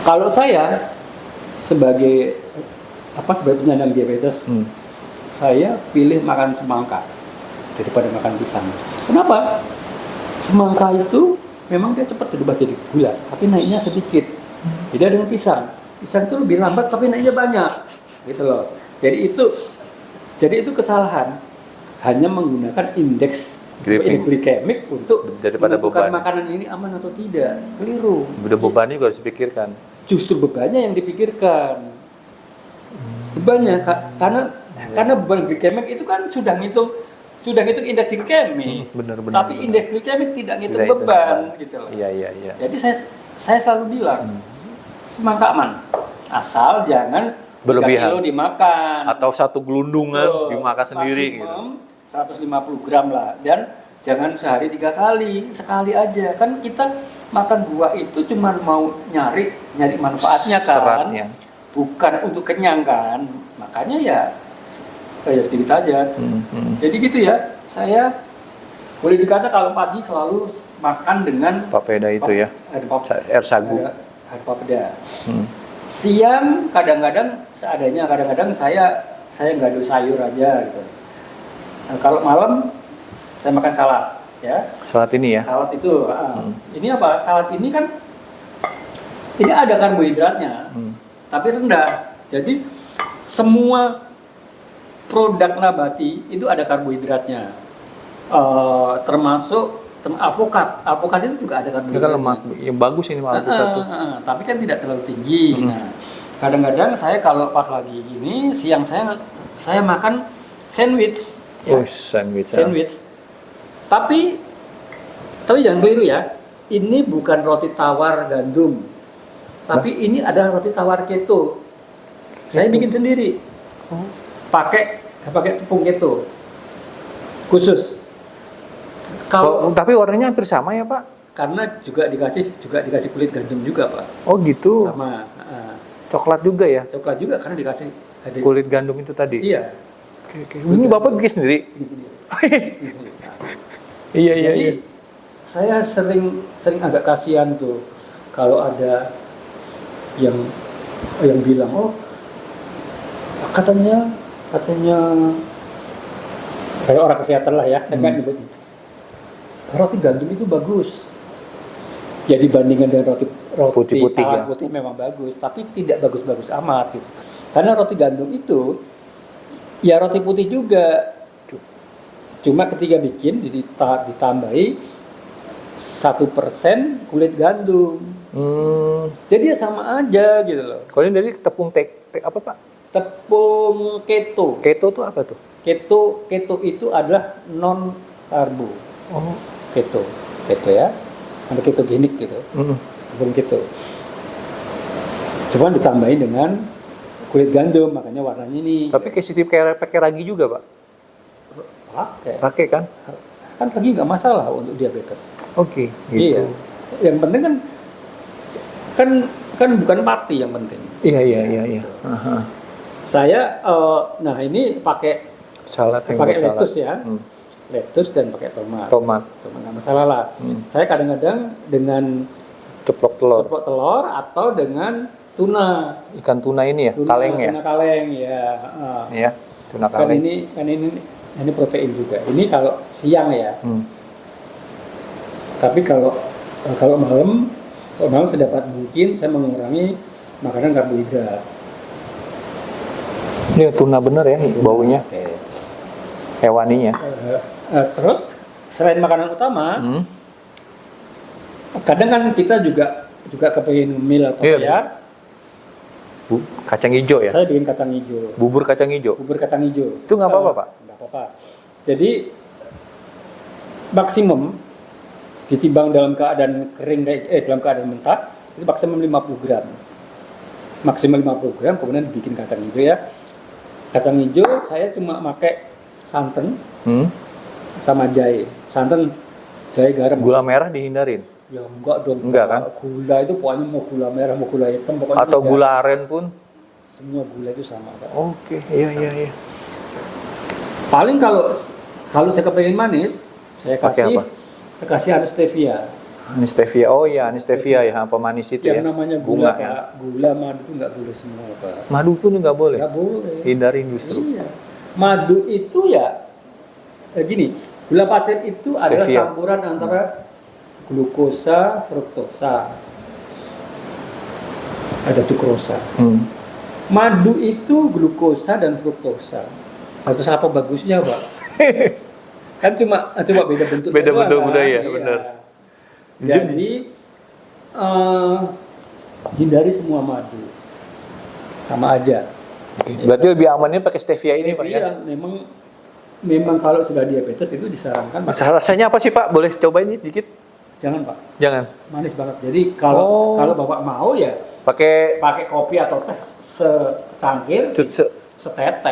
Kalau saya sebagai sebagai penyandang diabetes, saya pilih makan semangka daripada makan pisang. Kenapa? Semangka itu memang dia cepat berubah jadi gula, tapi naiknya sedikit. Beda dengan pisang. Pisang itu lebih lambat tapi naiknya banyak, gitu loh. Jadi itu kesalahan. Hanya menggunakan indeks glikemik untuk daripada menentukan beban. makanan ini aman atau tidak. Keliru. Udah bebannya juga harus dipikirkan. Justru bebannya yang dipikirkan. Bebannya karena beban glikemik itu kan sudah ngitung indeks glikemik. Benar. Tapi indeks glikemik tidak ngitung Tidak beban gitu loh. Iya. Jadi saya selalu bilang semangka aman. Asal jangan berlebihan 3 kilo dimakan atau satu gelundungan dimakan sendiri gitu. 150 gram lah, dan jangan sehari 3 kali, sekali aja. Kan kita makan buah itu cuma mau nyari manfaatnya kan, seratnya. Bukan untuk kenyang kan. Makanya ya sedikit aja. Jadi gitu ya. Saya boleh dikata kalau pagi selalu makan dengan papeda itu ya. Air sagu. Air papeda. Siang kadang-kadang seadanya, kadang-kadang saya ngadu sayur aja gitu. Nah, kalau malam saya makan salad, ya. Salad ini ya? Salad itu, ini apa? Salad ini kan ini ada karbohidratnya, tapi rendah. Jadi semua produk nabati itu ada karbohidratnya, termasuk alpukat. Alpukat itu juga ada karbohidratnya. Itu lemak, yang bagus ini alpukat tuh. Tapi kan tidak terlalu tinggi. Nah, kadang-kadang saya kalau pas lagi ini siang saya makan sandwich. Ya. Sandwich. Tapi jangan keliru ya. Ini bukan roti tawar gandum. Tapi ini adalah roti tawar keto. Saya bikin sendiri. Pakai tepung keto. Khusus. Tapi warnanya hampir sama ya, Pak? Karena juga dikasih kulit gandum juga, Pak. Oh, gitu. Sama. Coklat juga ya? Coklat juga karena dikasih kulit gandum itu tadi. Iya. Oke. Ini Bapak bikin sendiri? Iya. Jadi saya sering agak kasihan tuh kalau ada yang bilang, oh katanya kayak orang kesehatan lah ya, saya nggak nyebut. Roti gandum itu bagus. Ya dibandingkan dengan roti putih ya. Putih memang bagus, tapi tidak bagus-bagus amat gitu. Karena roti gandum itu ya roti putih juga, cuma ketika bikin ditambahi 1% kulit gandum. Jadi ya sama aja gitu loh. Kalau ini dari tepung apa, Pak? Tepung keto. Keto tuh apa tuh? Keto itu adalah non karbo. Oh, Keto ya. Ada ketogenik gitu. Tepung keto. Cuma ditambahin dengan kulit gandum, makanya warnanya ini. Tapi kayak pakai ragi juga, Pak? Pakai kan? Kan ragi nggak masalah untuk diabetes. Oke, gitu. Iya. Yang penting kan bukan pati yang penting. Iya. Gitu. Saya ini pakai lettuce ya. Lettuce dan pakai tomat nggak masalah lah. Saya kadang-kadang dengan ceplok telur atau dengan tuna. Ikan tuna ini ya, kaleng ya. Tuna kaleng ya. Iya, tuna kaleng. Kan ini protein juga. Ini kalau siang ya. Tapi kalau malam sedapat mungkin saya mengurangi makanan karbohidrat. Ini tuna bener ya baunya. Okay. Hewaninya. Terus selain makanan utama, kadang kan kita juga kepingin mil atau ya. Kacang hijau ya? Saya bikin kacang hijau. Bubur kacang hijau? Bubur kacang hijau. Itu nggak apa-apa, Pak? Nggak apa-apa. Jadi maksimum ditimbang dalam keadaan kering, dalam keadaan mentah, itu maksimum 50 gram. Maksimal 50 gram, kemudian bikin kacang hijau ya. Kacang hijau saya cuma pakai santan sama jahe. Santan, jahe, garam. Gula merah dihindarin? Ya enggak dong. Enggak kan? Gula itu pokoknya mau gula merah, mau gula hitam, pokoknya. Atau gula aren pun? Semua gula itu sama, Pak. Oke, iya. Paling kalau saya kepengen manis, saya pakai apa? kasih stevia. Ini stevia. Oh iya, ini stevia ya, pemanis itu ya. Yang namanya gula, bunga ya. Pak. Gula, madu itu nggak boleh semua, Pak. Madu pun nggak boleh. Nggak boleh. Hindarin justru. Iya. Madu itu ya gini, gula pasir itu adalah Stevia. campuran antara glukosa, fruktosa, ada sukrosa. Madu itu glukosa dan fruktosa. Atau apa bagusnya, Pak? Kan cuma beda bentuk. Beda doang, bentuk kan? budaya, Iya. benar. Jadi hindari semua madu, sama aja. Berarti lebih amannya pakai stevia ini, Pak ya. Stevia memang kalau sudah diabetes itu disarankan. Rasanya apa sih, Pak? Boleh cobain ini sedikit? Jangan, Pak. Jangan. Manis banget. Jadi kalau Bapak mau ya Pakai kopi atau teh secangkir, setetes.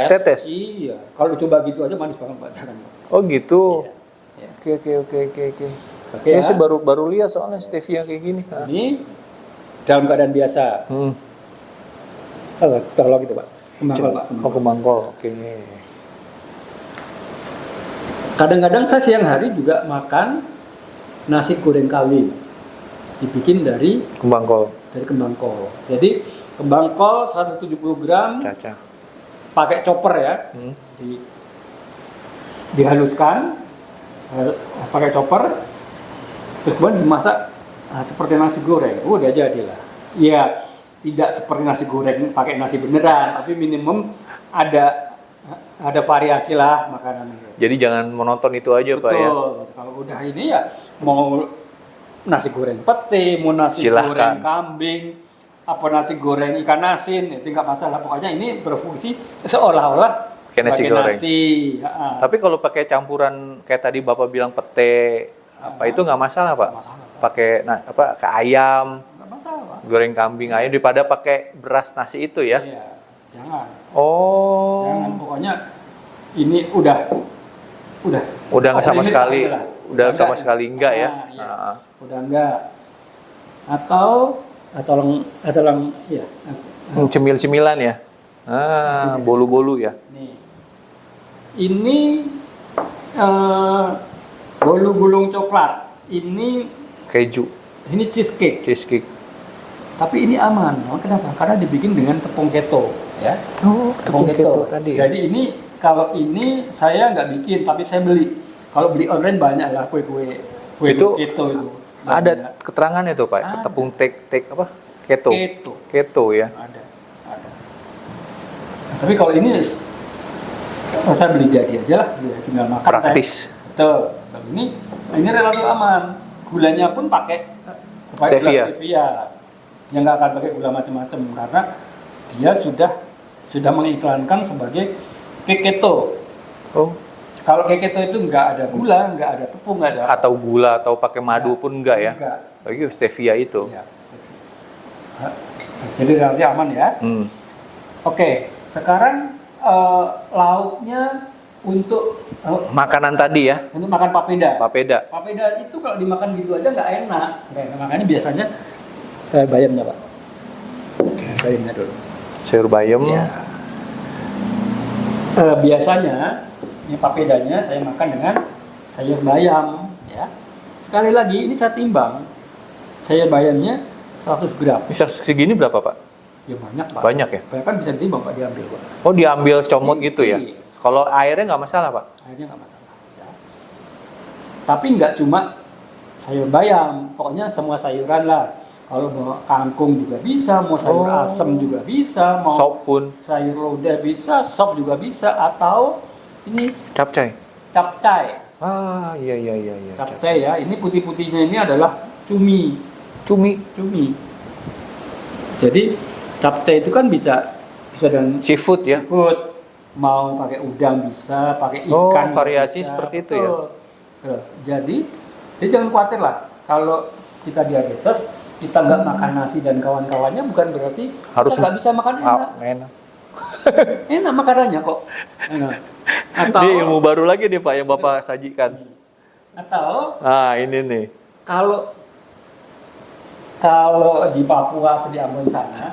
Setetes? Iya. Kalau coba gitu aja manis banget, Pak. Jangan, Pak. Oh gitu. Iya. Oke. Oke Ya, ya. saya baru lihat soalnya stevia kayak gini. Ini dalam keadaan biasa. Tolong gitu, Pak. Kembangkol, Pak. Oh, kembangkol. Oke. Kadang-kadang saya siang hari juga makan nasi goreng kawin. Dibikin dari Kembangkol. kembang kol. Jadi kembang kol 170 gram Caca. pakai chopper ya. Dihaluskan pakai chopper, terus kemudian dimasak seperti nasi goreng. Udah jadilah. Ya, tidak seperti nasi goreng pakai nasi beneran, tapi minimum ada variasi lah makanan. Jadi jangan monoton itu aja, Pak ya. Betul. Kalau udah ini ya mau nasi goreng pete, mau nasi Silahkan. goreng kambing, apa nasi goreng ikan asin, itu nggak masalah. Pokoknya ini berfungsi seolah-olah Kayak nasi sebagai goreng. nasi. Tapi kalau pakai campuran kayak tadi Bapak bilang pete, apa itu nggak masalah, Pak? Nggak masalah, Pak. Pakai ke ayam, Nggak masalah, Pak. goreng kambing ayam daripada pakai beras nasi itu ya. Iya, jangan. Oh. Jangan, pokoknya ini udah Udah nggak sama limit sekali. lah. Udah sama enggak. sekali enggak ya. Iya. Nah. Udah enggak. Atau ya. Cemil-cemilan ya. Bolu-bolu ya. Nih. Ini bolu gulung coklat. Ini Keju, cheesecake. cheesecake. Tapi ini aman. Kenapa? Karena dibikin dengan tepung keto, ya. Oh, tepung keto tadi. Jadi ini kalau ini saya nggak bikin, tapi saya beli. Kalau beli online banyak lah kue-kue Itu keto itu. Ada Banyak. keterangannya tuh, Pak. Ada. Tepung apa? Keto. Keto. Keto ya. Ada. Tapi kalau ini saya beli jadi aja lah, tinggal makan. Praktis. Betul. Ini relatif aman. Gulanya pun pakai gula Stevia. stevia. Dia nggak akan pakai gula macam-macam karena dia sudah mengiklankan sebagai keto. Oh. Kalau keto itu nggak ada gula, nggak ada tepung, nggak ada. Atau gula atau pakai madu pun enggak ya? Enggak. Bagi stevia itu. Ya, stevia. Jadi relatif aman ya. Oke, sekarang lauknya untuk Makanan tadi ya, untuk makan papeda. papeda. Papeda itu kalau dimakan gitu aja nggak enak. Makanya biasanya bayamnya, Pak. Bayamnya dulu. Sayur bayam. Ya. Biasanya ini papedanya saya makan dengan sayur bayam, ya. Sekali lagi ini saya timbang. Sayur bayamnya 100 gram. Bisa segini berapa, Pak? Ya banyak, Pak. Banyak ya? Banyak kan bisa ditimbang, Pak, diambil, Pak. Oh, diambil secomot gitu ya? Iya. Kalau airnya nggak masalah, Pak? Akhirnya nggak masalah. Ya. Tapi nggak cuma sayur bayam, pokoknya semua sayuran lah. Kalau mau kangkung juga bisa, mau sayur asem juga bisa, mau Sop pun. sayur lodeh bisa, sop juga bisa, atau ini Capcay. capcay. Ah, iya. Capcay ya, ini putih-putihnya ini adalah cumi. Cumi. Jadi capcay itu kan bisa dengan Seafood ya? seafood. Mau pakai udang bisa, pakai ikan. Oh, juga variasi bisa. seperti itu Betul. ya? Betul. Jadi jangan khawatir lah. Kalau kita diabetes, kita nggak makan nasi dan kawan-kawannya bukan berarti Harus kita nggak bisa makan enak. Enak. Enak makanannya kok. Enak. Atau Ini ilmu baru lagi nih, Pak, yang Bapak sajikan. atau Ini nih. kalau di Papua atau di Ambon sana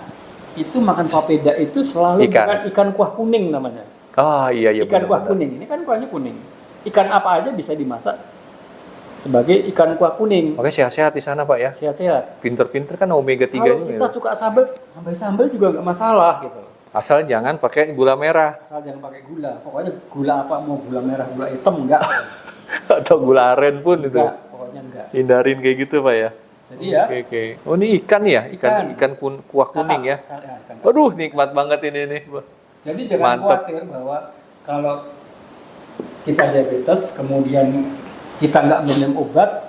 itu makan papeda itu selalu dengan ikan kuah kuning namanya. Ah, iya. Ikan kuah benar-benar. kuning, ini kan kuahnya kuning. Ikan apa aja bisa dimasak sebagai ikan kuah kuning. Oke, sehat-sehat di sana Pak ya. Sehat-sehat. Pinter-pinter kan omega 3 Kalau juga. kita suka sambal juga nggak masalah gitu. Asal jangan pakai gula merah Asal jangan pakai gula. Pokoknya gula apa, mau gula merah, gula hitam enggak. atau gula aren pun itu. Enggak, pokoknya enggak. Hindarin kayak gitu Pak ya. Jadi ya, Oke. Oh ini ikan ya, ikan kuah kuning ya. Ikan. Waduh, nikmat banget ini nih. Jadi jangan Mantap. khawatir bahwa kalau kita diabetes, kemudian kita nggak minum obat,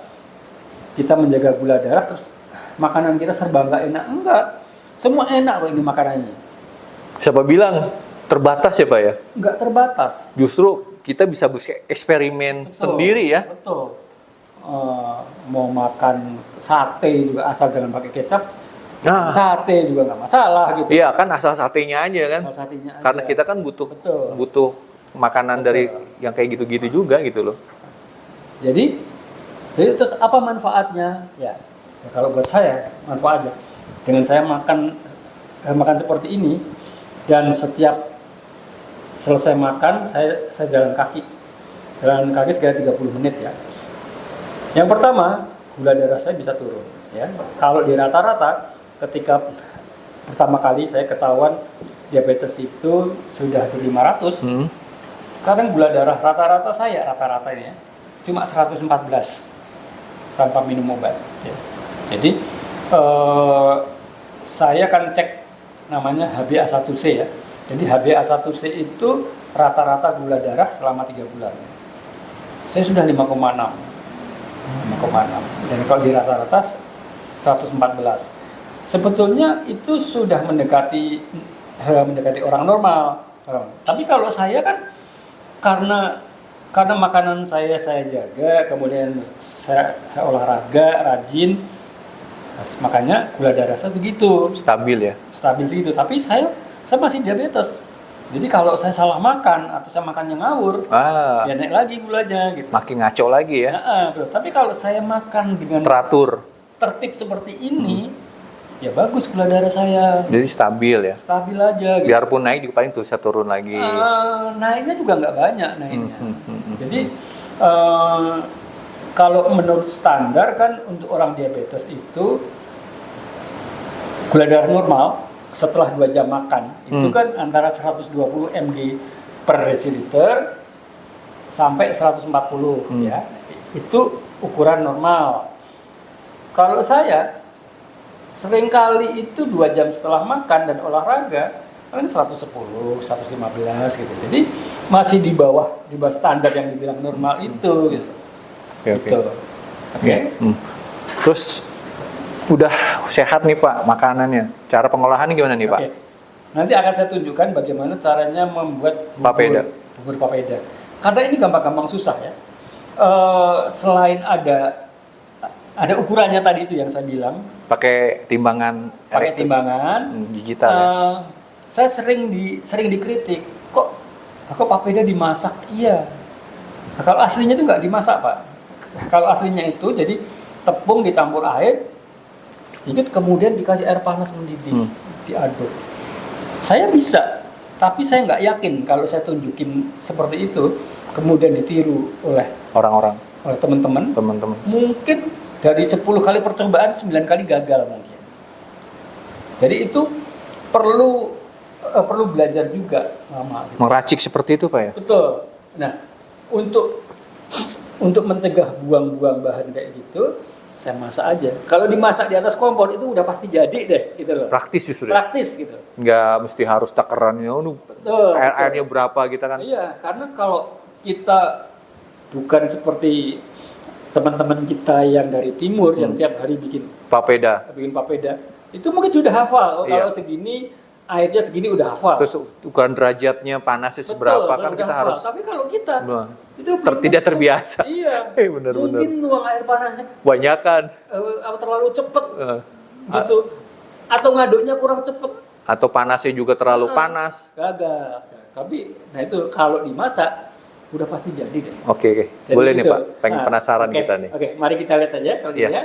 kita menjaga gula darah, terus makanan kita serba nggak enak. Enggak, semua enak kok ini makanannya. Siapa bilang terbatas ya Pak ya? Nggak terbatas. Justru kita bisa eksperimen sendiri ya. Betul. Mau makan sate juga asal jangan pakai kecap. Nah, Sate juga nggak masalah gitu. iya kan asal satenya aja kan. Asal satenya aja. Karena kita kan butuh makanan dari yang kayak gitu-gitu juga gitu loh. Jadi terus apa manfaatnya? Ya kalau buat saya manfaatnya dengan saya makan seperti ini, dan setiap selesai makan saya jalan kaki sekitar 30 menit ya. Yang pertama, gula darah saya bisa turun ya. Kalau di rata-rata ketika pertama kali saya ketahuan diabetes itu sudah di 500, sekarang gula darah rata-rata ini ya, cuma 114 tanpa minum obat ya. Jadi saya akan cek namanya HbA1c ya. Jadi HbA1c itu rata-rata gula darah selama 3 bulan. Saya sudah 5,6. Dan kalau di rata-rata 114. Sebetulnya itu sudah mendekati orang normal. Tapi kalau saya kan karena makanan saya jaga, kemudian saya olahraga rajin, makanya gula darah saya segitu. Stabil Segitu. Tapi saya masih diabetes. Jadi kalau saya salah makan atau saya makannya ngawur, ya naik lagi gulanya gitu. Makin ngaco lagi ya. Tapi kalau saya makan dengan tertib seperti ini, ya bagus gula darah saya. Jadi stabil ya. Stabil aja. Gitu. Biarpun naik juga paling bisa turun lagi. Naiknya juga nggak banyak naiknya. Jadi kalau menurut standar kan untuk orang diabetes itu gula darah normal setelah 2 jam makan itu kan antara 120 mg per desiliter sampai 140 ya. Itu ukuran normal. Kalau saya seringkali itu 2 jam setelah makan dan olahraga paling 110, 115 gitu. Jadi masih di bawah standar yang dibilang normal itu gitu. Oke. Terus udah sehat nih Pak makanannya. Cara pengolahannya gimana nih Pak? Nanti akan saya tunjukkan bagaimana caranya membuat bubur papeda. Karena ini gampang-gampang susah ya. Selain ada ukurannya tadi itu yang saya bilang. Pakai timbangan. Digital ya. Saya sering dikritik. Kok papeda dimasak? Iya. Nah, kalau aslinya itu nggak dimasak Pak. Kalau aslinya itu jadi tepung dicampur air sedikit, kemudian dikasih air panas mendidih, diaduk. Saya bisa, tapi saya nggak yakin kalau saya tunjukin seperti itu, kemudian ditiru oleh orang-orang, oleh teman-teman. Mungkin dari 10 kali percobaan 9 kali gagal mungkin. Jadi itu perlu belajar juga lama. Gitu. Meracik seperti itu Pak ya? Betul. Nah, untuk mencegah buang-buang bahan kayak gitu, saya masak aja. Kalau dimasak di atas kompor itu udah pasti jadi deh, gitu loh. Praktis justru. Praktis gitu. Nggak mesti harus takarannya, airnya berapa kita kan? Iya, karena kalau kita bukan seperti teman-teman kita yang dari timur yang tiap hari bikin papeda, itu mungkin sudah hafal. Kalau segini airnya segini udah hafal. Terus ukuran derajatnya panasnya seberapa kan kita hafal. harus. Tapi kalau kita itu tidak terbiasa. Iya. Benar-benar. Mungkin nuang air panasnya banyakan. Terlalu cepet. Gitu. Atau ngaduknya kurang cepet. Atau panasnya juga terlalu panas. Gagal. Tapi itu kalau dimasak udah pasti jadi deh. Oke. Boleh nih Pak. Pengen penasaran kita nih. Oke, mari kita lihat aja kalau gitu ya.